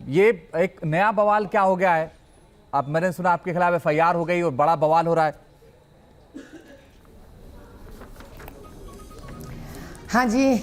ये एक नया बवाल क्या हो गया है? अब मैंने सुना आपके खिलाफ एफआईआर हो गई और बड़ा बवाल हो रहा है। हाँ जी,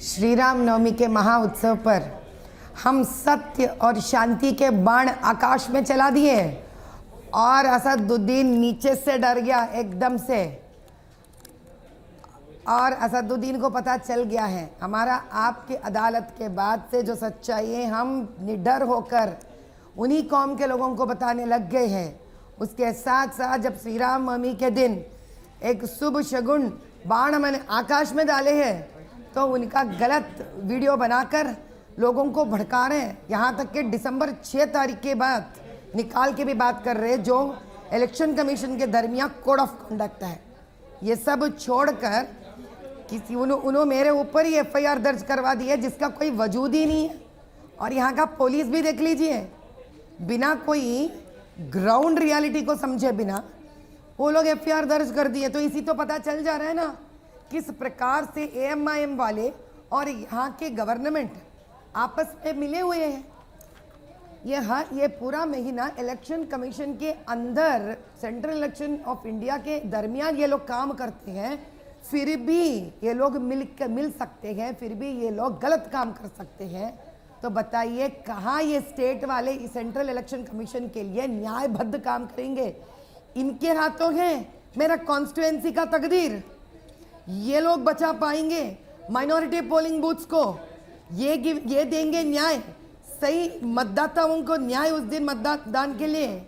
श्री राम नवमी के महा उत्सव पर हम सत्य और शांति के बाण आकाश में चला दिए और असदुद्दीन नीचे से डर गया एकदम से। और असदुद्दीन को पता चल गया है हमारा आपकी अदालत के बाद से जो सच्चाई है, हम निडर होकर उन्हीं कौम के लोगों को बताने लग गए हैं। उसके साथ साथ जब श्री राम नवमी के दिन एक शुभ शगुन बाण मैंने आकाश में डाले हैं तो उनका गलत वीडियो बनाकर लोगों को भड़का रहे हैं। यहाँ तक कि दिसंबर 6 तारीख के बाद निकाल के भी बात कर रहे हैं जो इलेक्शन कमीशन के दरमियान कोड ऑफ कंडक्ट है। ये सब छोड़कर किसी उन्होंने मेरे ऊपर ही एफआईआर दर्ज करवा दी है जिसका कोई वजूद ही नहीं है। और यहाँ का पुलिस भी देख लीजिए, बिना कोई ग्राउंड रियलिटी को समझे बिना वो लोग एफआईआर दर्ज कर दिए। तो इसी तो पता चल जा रहा है ना किस प्रकार से एएमआईएम वाले और यहाँ के गवर्नमेंट आपस में मिले हुए हैं। ये पूरा महीना इलेक्शन कमीशन के अंदर सेंट्रल इलेक्शन ऑफ इंडिया के दरमियान ये लोग काम करते हैं, फिर भी ये लोग मिल सकते हैं, फिर भी ये लोग गलत काम कर सकते हैं। तो बताइए कहाँ ये स्टेट वाले सेंट्रल इलेक्शन कमीशन के लिए न्यायबद्ध काम करेंगे? इनके हाथों है मेरा कॉन्स्टिट्यूएंसी का तकदीर। ये लोग बचा पाएंगे माइनॉरिटी पोलिंग बूथ्स को, ये देंगे न्याय, सही मतदाताओं को न्याय उस दिन मतदान के लिए।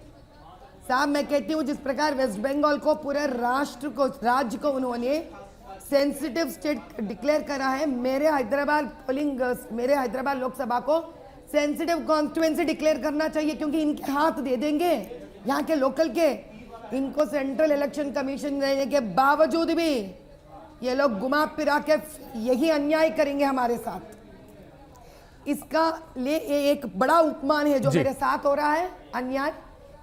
साहब मैं कहती हूँ जिस प्रकार वेस्ट बंगाल को पूरे राज्य को उन्होंने सेंसिटिव स्टेट डिक्लेयर करा है, मेरे हैदराबाद लोकसभा को सेंसिटिव कॉन्स्टिट्यूएंसी डिक्लेयर करना चाहिए, क्योंकि इनके हाथ दे देंगे यहाँ के लोकल के। इनको सेंट्रल इलेक्शन कमीशन रहने के बावजूद भी ये लोग घुमा फिरा के यही अन्याय करेंगे हमारे साथ। इसका लिए एक बड़ा उपमान है जो मेरे साथ हो रहा है अन्याय,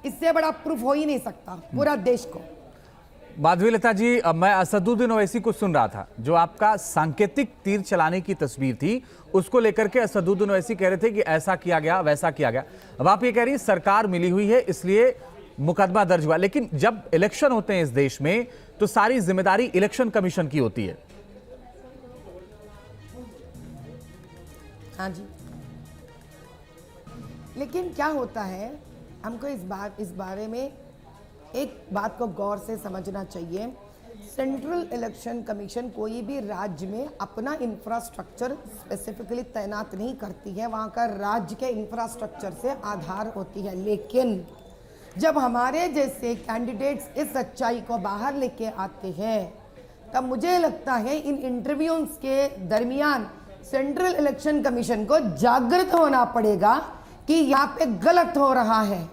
इससे बड़ा प्रूफ हो ही नहीं सकता पूरा देश को। माधवी लता जी, मैं असदुद्दीन ओवैसी को सुन रहा था, जो आपका सांकेतिक तीर चलाने की तस्वीर थी उसको लेकर के असदुद्दीन ओवैसी कह रहे थे कि ऐसा किया गया वैसा किया गया। अब आप ये कह रही सरकार मिली हुई है इसलिए मुकदमा दर्ज हुआ, लेकिन जब इलेक्शन होते हैं इस देश में तो सारी जिम्मेदारी इलेक्शन कमीशन की होती है। हाँ जी, लेकिन क्या होता है हमको इस बारे में एक बात को गौर से समझना चाहिए। सेंट्रल इलेक्शन कमीशन कोई भी राज्य में अपना इंफ्रास्ट्रक्चर स्पेसिफिकली तैनात नहीं करती है, वहाँ का राज्य के इंफ्रास्ट्रक्चर से आधार होती है। लेकिन जब हमारे जैसे कैंडिडेट्स इस सच्चाई को बाहर लेके आते हैं तब मुझे लगता है इन इंटरव्यूज के दरमियान सेंट्रल इलेक्शन कमीशन को जागृत होना पड़ेगा कि यहाँ पे गलत हो रहा है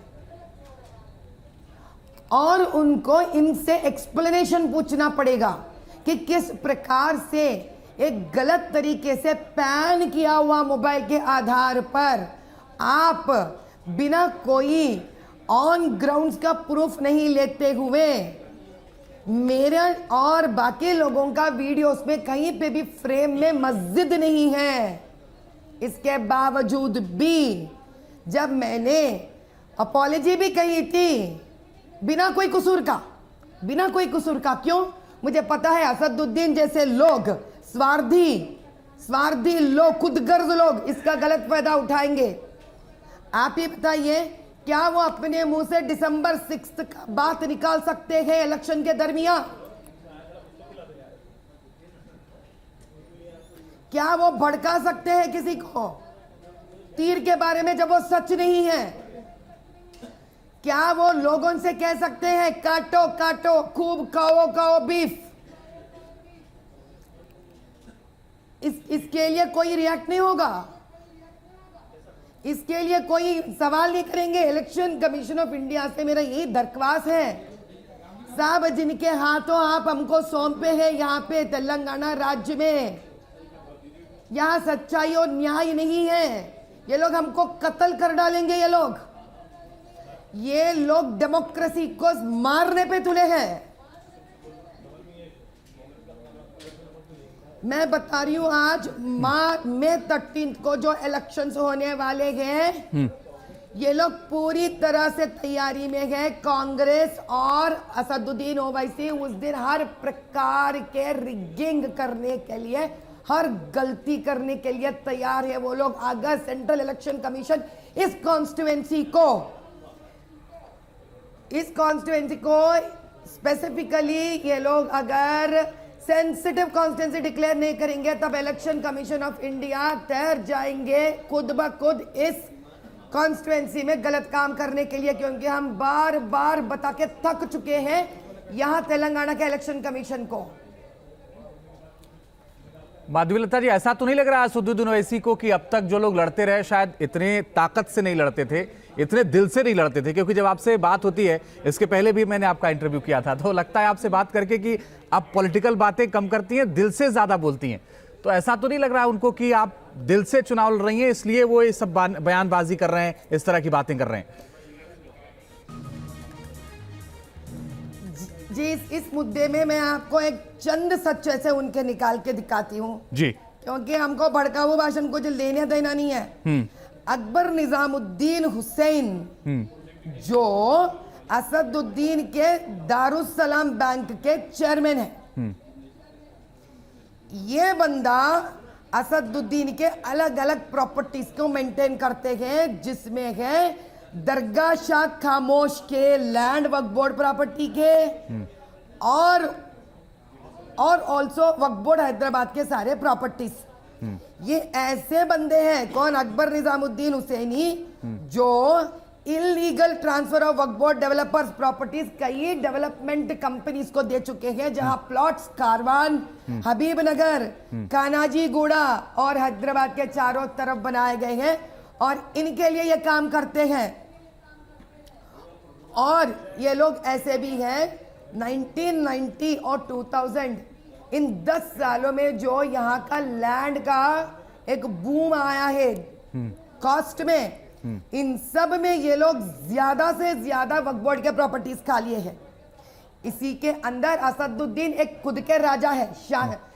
और उनको इनसे एक्सप्लेनेशन पूछना पड़ेगा कि किस प्रकार से एक गलत तरीके से पैन किया हुआ मोबाइल के आधार पर आप बिना कोई ऑन ग्राउंड्स का प्रूफ नहीं लेते हुए मेरा और बाकी लोगों का वीडियोस में कहीं पे भी फ्रेम में मस्जिद नहीं है, इसके बावजूद भी जब मैंने अपॉलॉजी भी कही थी बिना कोई कसूर का, क्यों? मुझे पता है असदुद्दीन जैसे लोग स्वार्थी लोग, खुदगर्ज लोग इसका गलत फायदा उठाएंगे। आप ही बताइए क्या वो अपने मुंह से दिसंबर 6 का बात निकाल सकते हैं इलेक्शन के दरमियान? क्या वो भड़का सकते हैं किसी को तीर के बारे में जब वो सच नहीं है? क्या वो लोगों से कह सकते हैं काटो खूब खाओ बीफ? इसके लिए कोई रिएक्ट नहीं होगा, इसके लिए कोई सवाल नहीं करेंगे। इलेक्शन कमीशन ऑफ इंडिया से मेरा यही दरख्वास्त है, साहब जिनके हाथों आप हमको सौंपे हैं यहाँ पे तेलंगाना राज्य में, यहाँ सच्चाई और न्याय नहीं है, ये लोग हमको कत्ल कर डालेंगे। ये लोग डेमोक्रेसी को मारने पे तुले हैं। मैं बता रही हूँ आज मई 13 को जो इलेक्शंस होने वाले हैं, ये लोग पूरी तरह से तैयारी में है। कांग्रेस और असदुद्दीन ओवैसी उस दिन हर प्रकार के रिगिंग करने के लिए, हर गलती करने के लिए तैयार है वो लोग। अगर सेंट्रल इलेक्शन कमीशन इस कॉन्स्टिट्यूएंसी को स्पेसिफिकली ये लोग अगर सेंसिटिव कॉन्स्टिट्यूएंसी डिक्लेयर नहीं करेंगे, तब इलेक्शन कमीशन ऑफ इंडिया तैर जाएंगे खुद ब खुद इस कॉन्स्टिट्यूएंसी में गलत काम करने के लिए, क्योंकि हम बार बार बता के थक चुके हैं यहां तेलंगाना के इलेक्शन कमीशन को। माधवीलता जी, ऐसा तो नहीं लग रहा है असदुद्दीन ओवैसी को कि अब तक जो लोग लड़ते रहे शायद इतने ताकत से नहीं लड़ते थे, इतने दिल से नहीं लड़ते थे? क्योंकि जब आपसे बात होती है, इसके पहले भी मैंने आपका इंटरव्यू किया था, तो लगता है आपसे बात करके कि आप पॉलिटिकल बातें कम करती हैं, दिल से ज्यादा बोलती हैं। तो ऐसा तो नहीं लग रहा है उनको कि आप दिल से चुनाव लड़ रही हैं, इसलिए वो ये सब बयानबाजी कर रहे हैं, इस तरह की बातें कर रहे हैं? जी, इस मुद्दे में मैं आपको एक चंद सच ऐसे उनके निकाल के दिखाती हूँ जी, क्योंकि हमको भड़काऊ भाषण कुछ लेने देना नहीं है। अकबर निजामुद्दीन हुसैन जो असदुद्दीन के दारुस्सलाम बैंक के चेयरमैन है, ये बंदा असदुद्दीन के अलग अलग प्रॉपर्टीज को मेंटेन करते हैं, जिसमें है दरगाह शाह खामोश के लैंड वक्फ बोर्ड प्रॉपर्टी के और ऑल्सो वक्फ बोर्ड हैदराबाद के सारे प्रॉपर्टीज। ये ऐसे बंदे हैं, कौन? अकबर निजामुद्दीन हुसैनी, जो illegal transfer of Waqf board developers properties कई डेवलपमेंट कंपनीज को दे चुके हैं, जहां प्लॉट्स कारवान, हबीबनगर, कानाजीगुड़ा और हैदराबाद के चारों तरफ बनाए गए हैं और इनके लिए ये काम करते हैं। और ये लोग ऐसे भी हैं 1990 और 2000 इन 10 सालों में जो यहाँ का लैंड का एक बूम आया है कॉस्ट में, इन सब में ये लोग ज्यादा से ज्यादा वक्फ बोर्ड के प्रॉपर्टीज खा लिए हैं। इसी के अंदर असदुद्दीन एक खुद के राजा है,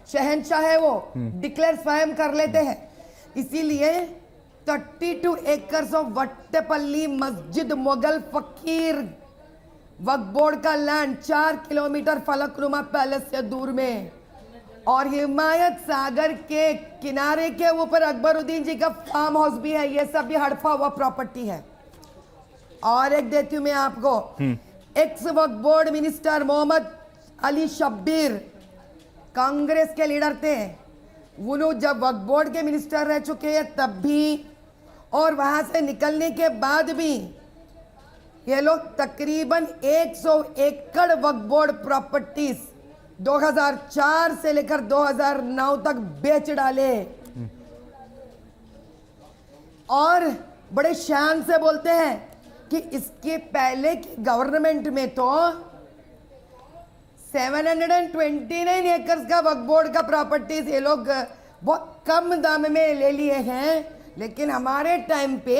शहनशाह है, वो डिक्लेयर स्वयं कर लेते हैं। इसीलिए 32 एकर्स ऑफ वट्टेपल्ली मस्जिद मुगल फकीर वक्फ बोर्ड का लैंड 4 किलोमीटर फलकनुमा पैलेस से दूर में और हिमायत सागर के किनारे के ऊपर अकबरुद्दीन जी का फार्म हाउस भी है। ये सब भी हड़पा हुआ प्रॉपर्टी है। और एक देती हूं मैं आपको, एक्स वक्फ बोर्ड मिनिस्टर मोहम्मद अली शब्बीर कांग्रेस के लीडर थे, वो लोग जब वक्फ बोर्ड के मिनिस्टर रह चुके हैं तब भी और वहां से निकलने के बाद भी ये लोग तकरीबन 100 एकड़ वक्फ बोर्ड प्रॉपर्टीज 2004 से लेकर 2009 तक बेच डाले और बड़े शान से बोलते हैं कि इसके पहले की गवर्नमेंट में तो 729 एकर्स का वक्फ बोर्ड का प्रॉपर्टीज ये लोग बहुत कम दाम में ले लिए हैं, लेकिन हमारे टाइम पे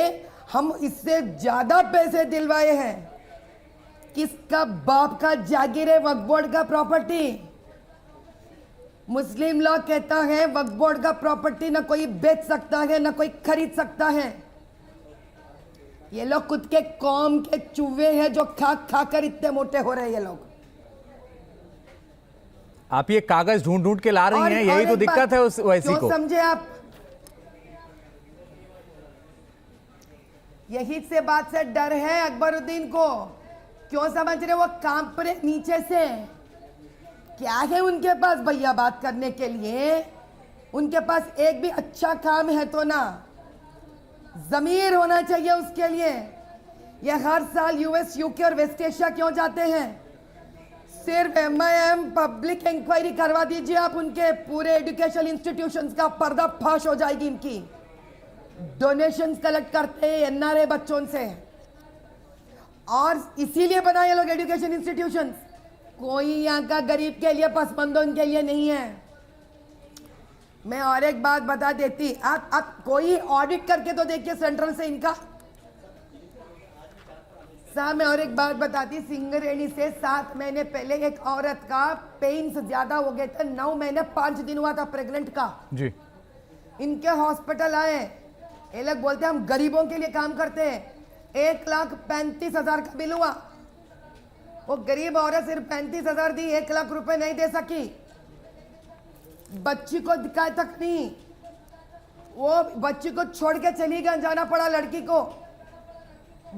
हम इससे ज्यादा पैसे दिलवाए हैं। किसका बाप का जागीर है वक्फ बोर्ड का प्रॉपर्टी? मुस्लिम लॉ कहता है वक्फ बोर्ड का प्रॉपर्टी ना कोई बेच सकता है ना कोई खरीद सकता है। ये लोग खुद के कौम के चूहे हैं जो खा खाकर इतने मोटे हो रहे हैं ये लोग। आप ये कागज ढूंढ ढूंढ के ला रही हैं, यही तो दिक्कत है उस ओवैसी को। समझे आप? यही से बात से डर है अकबरुद्दीन को। क्यों समझ रहे? वो कांप रहे नीचे से। क्या है उनके पास भैया बात करने के लिए? उनके पास एक भी अच्छा काम है तो ना, जमीर होना चाहिए उसके लिए। ये हर साल यूएस, यूके और वेस्ट एशिया क्यों जाते हैं? सिर्फ MIM पब्लिक इंक्वायरी करवा दीजिए आप, उनके पूरे एजुकेशनल इंस्टीट्यूशंस का पर्दाफाश हो जाएगी। इनकी डोनेशंस कलेक्ट करते हैं NRA बच्चों से और इसीलिए बनाए लोग एजुकेशन इंस्टीट्यूशंस। कोई यहाँ का गरीब के लिए, पसमंदों के लिए नहीं है। मैं और एक बात बता देती, आप कोई ऑडिट करके तो देखिए सेंट्रल से इनका। साहब मैं और एक बात बताती, सिंगरेणी से 7 महीने पहले एक औरत का पेन्स ज्यादा हो गए थे, 9 महीने 5 दिन हुआ था प्रेग्नेंट का जी। इनके हॉस्पिटल आए, ये लोग बोलते हैं हम गरीबों के लिए काम करते हैं, 1,35,000 का बिल हुआ। वो गरीब औरत सिर्फ 35,000 दी, 1 लाख रुपए नहीं दे सकी, बच्ची को दिखाए तक नहीं, वो बच्ची को छोड़ के चली गई, जाना पड़ा लड़की को,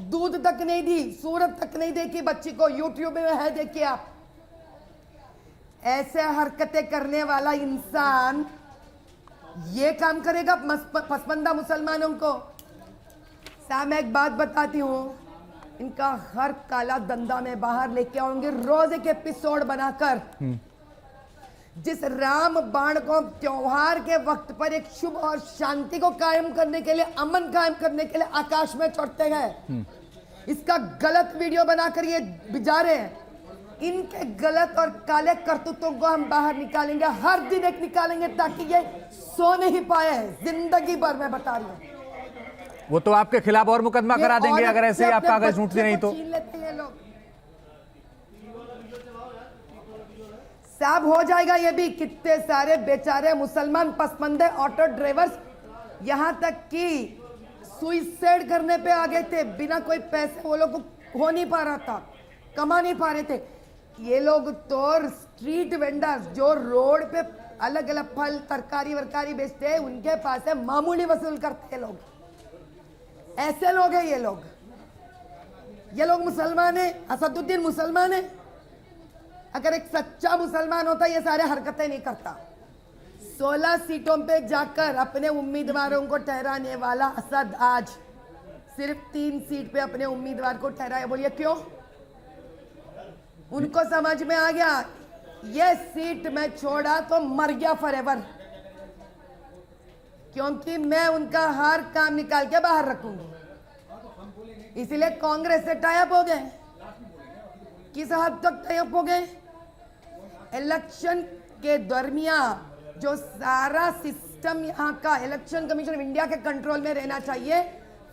दूध तक नहीं दी, सूरत तक नहीं देखी बच्ची को, यूट्यूब में है देखिए आप। ऐसे हरकतें करने वाला इंसान ये काम करेगा पसमंदा मुसलमानों को? साहब मैं एक बात बताती हूं, इनका हर काला धंधा में बाहर लेके आऊंगी, रोज एक एपिसोड बनाकर। जिस राम बाण को त्योहार के वक्त पर एक शुभ और शांति को कायम करने के लिए, अमन कायम करने के लिए आकाश में चढ़ते हैं, इसका गलत वीडियो बनाकर ये बिजा रहे हैं। इनके गलत और काले करतूतों को हम बाहर निकालेंगे, हर दिन एक निकालेंगे, ताकि ये सो नहीं पाए जिंदगी भर। मैं बता रही हूँ, वो तो आपके खिलाफ और मुकदमा करा देंगे अगर ऐसे ही आप कागज ढूंढते नहीं तो। छीन लेते हैं लोग। साहब हो जाएगा ये भी, कितने सारे बेचारे मुसलमान पसमंदे ऑटो ड्राइवर्स यहां तक कि सुइसाइड करने पे आ गए थे, बिना कोई पैसे वो लोग को हो नहीं पा रहा था, कमा नहीं पा रहे थे। ये लोग तो स्ट्रीट वेंडर्स जो रोड पे अलग अलग फल तरकारी वरकारी बेचते हैं, उनके पास से मामूली वसूल करते हैं लोग। ऐसे लोग हैं ये लोग। ये लोग मुसलमान है, असदुद्दीन मुसलमान है। अगर एक सच्चा मुसलमान होता ये सारे हरकतें नहीं करता। 16 सीटों पे जाकर अपने उम्मीदवारों को ठहराने वाला असद आज सिर्फ 3 सीट पे अपने उम्मीदवार को ठहराया। बोलिए क्यों? उनको समझ में आ गया ये सीट में छोड़ा तो मर गया फॉरएवर, क्योंकि मैं उनका हर काम निकाल के बाहर रखूंगी। इसलिए कांग्रेस से टाइप हो गए। किस हद तक टाइप हो गए? इलेक्शन के दरमियान जो सारा सिस्टम यहाँ का इलेक्शन कमीशन ऑफ इंडिया के कंट्रोल में रहना चाहिए,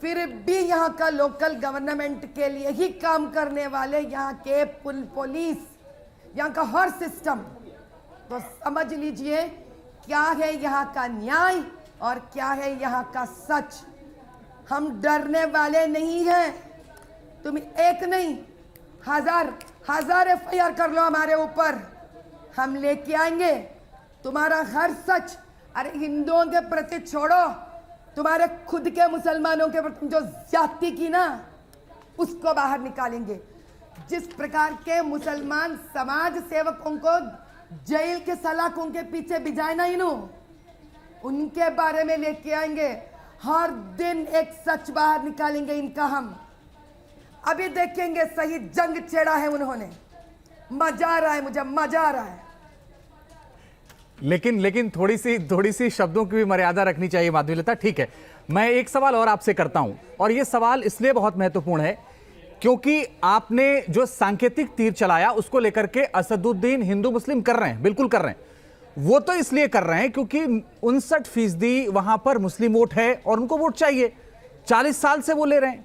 फिर भी यहाँ का लोकल गवर्नमेंट के लिए ही काम करने वाले यहाँ के पुलिस, यहाँ का हर सिस्टम, तो समझ लीजिए क्या है यहाँ का न्याय और क्या है यहाँ का सच। हम डरने वाले नहीं हैं। तुम एक नहीं, हजार एफआईआर कर लो हमारे ऊपर, हम लेके आएंगे तुम्हारा हर सच। अरे हिंदुओं के प्रति छोड़ो, तुम्हारे खुद के मुसलमानों के प्रति जो ज्यादती की ना, उसको बाहर निकालेंगे। जिस प्रकार के मुसलमान समाज सेवकों को जेल के सलाखों के पीछे भिजाए ना इन्हों, उनके बारे में लेके आएंगे। हर दिन एक सच बाहर निकालेंगे इनका हम। अभी देखेंगे सही जंग छेड़ा है उन्होंने। मजा आ रहा है, मुझे मजा आ रहा है। लेकिन थोड़ी सी शब्दों की भी मर्यादा रखनी चाहिए माधवीलता। ठीक है, मैं एक सवाल और आपसे करता हूं, और यह सवाल इसलिए बहुत महत्वपूर्ण है क्योंकि आपने जो सांकेतिक तीर चलाया उसको लेकर के असदुद्दीन हिंदू मुस्लिम कर रहे हैं, बिल्कुल कर रहे हैं। वो तो इसलिए कर रहे हैं क्योंकि 59% वहां पर मुस्लिम वोट है और उनको वोट चाहिए। 40 साल से वो ले रहे हैं,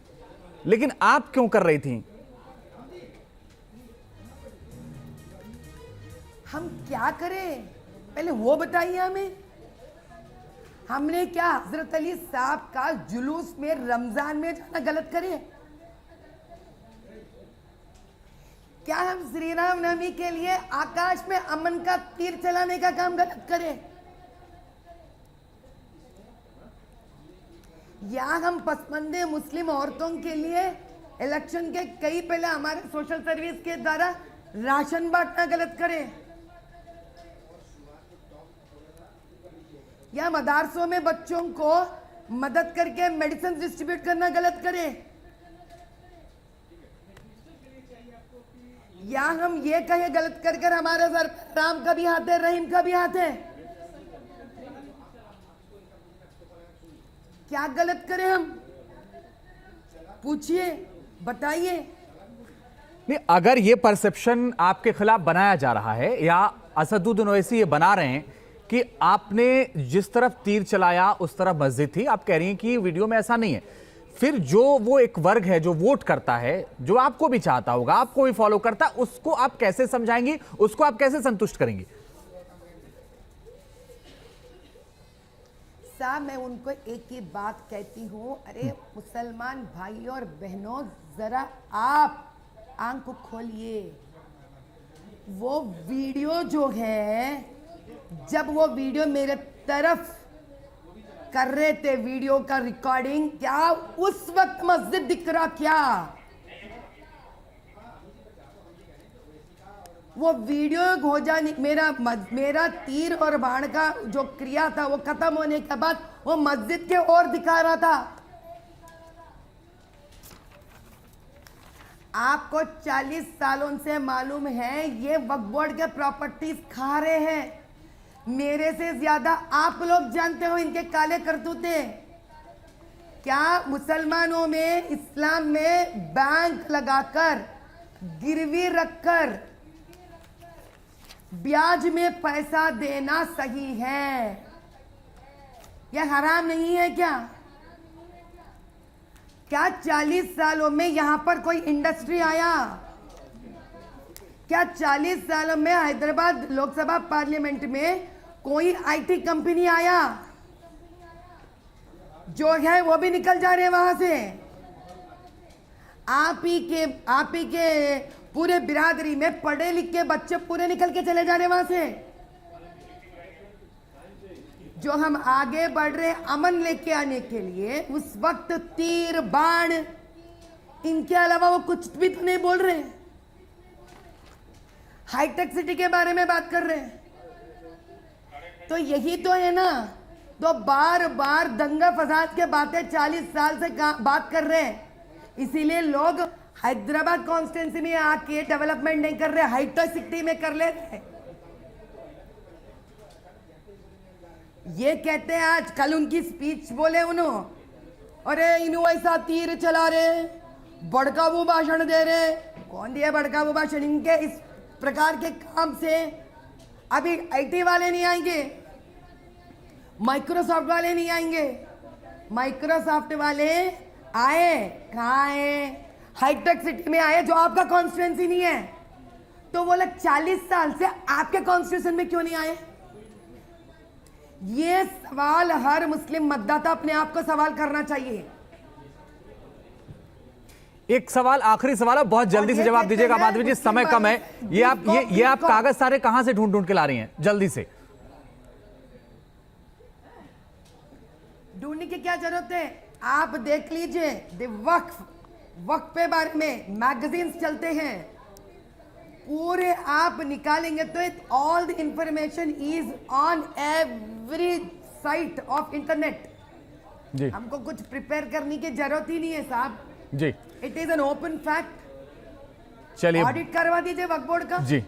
लेकिन आप क्यों कर रही थी? हम क्या करें पहले वो बताइए हमें। हमने क्या हजरत अली साहब का जुलूस में रमजान में जाना गलत करे? क्या हम श्री राम नवमी के लिए आकाश में अमन का तीर चलाने का काम गलत करें? या हम पसमंदे मुस्लिम औरतों के लिए इलेक्शन के कई पहले हमारे सोशल सर्विस के द्वारा राशन बांटना गलत करें? या मदरसों में बच्चों को मदद करके मेडिसिन डिस्ट्रीब्यूट करना गलत करें? या हम ये कहे गलत कर कर हमारे सर राम का भी हाथ है, रहीम का भी हाथ है? क्या गलत करें हम? पूछिए, बताइए। नहीं, अगर ये परसेप्शन आपके खिलाफ बनाया जा रहा है या असदुद्दीन ओवैसी ये बना रहे हैं कि आपने जिस तरफ तीर चलाया उस तरफ मस्जिद थी, आप कह रही हैं कि वीडियो में ऐसा नहीं है, फिर जो वो एक वर्ग है जो वोट करता है, जो आपको भी चाहता होगा, आपको भी फॉलो करता है, उसको आप कैसे समझाएंगी, उसको आप कैसे संतुष्ट करेंगी? साहब मैं उनको एक ही बात कहती हूँ, अरे मुसलमान भाई और बहनों, जरा आप आंख खोलिए। वो वीडियो जो है, जब वो वीडियो मेरे तरफ कर रहे थे, वीडियो का रिकॉर्डिंग, क्या उस वक्त मस्जिद दिख रहा क्या? वो वीडियो हो जाने, मेरा तीर और बाण का जो क्रिया था वो खत्म होने के बाद वो मस्जिद के ओर दिखा रहा था। आपको 40 सालों से मालूम है ये वक्फ बोर्ड के प्रॉपर्टीज खा रहे हैं। मेरे से ज्यादा आप लोग जानते हो इनके काले करतूते। क्या मुसलमानों में, इस्लाम में बैंक लगाकर, गिरवी रखकर ब्याज में पैसा देना सही है? यह हराम नहीं है क्या? क्या 40 सालों में यहां पर कोई इंडस्ट्री आया? क्या 40 सालों में हैदराबाद लोकसभा पार्लियामेंट में कोई आईटी कंपनी आया? जो है वो भी निकल जा रहे हैं वहां से। आप ही के पूरे बिरादरी में पढ़े लिखे बच्चे पूरे निकल के चले जा रहे हैं वहां से। जो हम आगे बढ़ रहे अमन लेके आने के लिए, उस वक्त तीर बाण इनके अलावा वो कुछ भी तो नहीं बोल रहे। हाईटेक सिटी के बारे में बात कर रहे हैं, तो यही तो है ना। तो बार बार दंगा फसाद के बातें 40 साल से बात कर रहे हैं, इसीलिए लोग हैदराबाद कॉन्स्टिट्यूंसी में आके डेवलपमेंट नहीं कर रहे, हाईटेक सिटी में कर ले रहे। ये कहते हैं, आज कल उनकी स्पीच बोले उन्होंने, अरे इन्हों ऐसा तीर चला रहे, भड़काऊ भाषण दे रहे। कौन दिया भड़काऊ भाषण? इनके इस प्रकार के काम से अभी आईटी वाले नहीं आएंगे, माइक्रोसॉफ्ट वाले नहीं आएंगे। माइक्रोसॉफ्ट वाले आए, कहाँ आए? हाईटेक सिटी में आए, जो आपका कॉन्स्टिट्यूंसी नहीं है। तो वो लोग 40 साल से आपके कॉन्स्टिट्यूशन में क्यों नहीं आए? ये सवाल हर मुस्लिम मतदाता अपने आप को सवाल करना चाहिए। एक सवाल, आखिरी सवाल है, बहुत जल्दी से जवाब दीजिएगा माधवी जी, समय कम है। ये आप कागज सारे कहां से ढूंढ के ला रही हैं? जल्दी से। ढूंढने की क्या जरूरत है? आप देख लीजिए, वक्फ पे बारे में मैगजीन्स चलते हैं पूरे, आप निकालेंगे तो all the information is on every site of internet. जी, हमको कुछ प्रिपेयर करने की जरूरत ही नहीं है साहब जी, it is an open fact. चलिए ऑडिट करवा दीजिए वक्फ बोर्ड का। जी।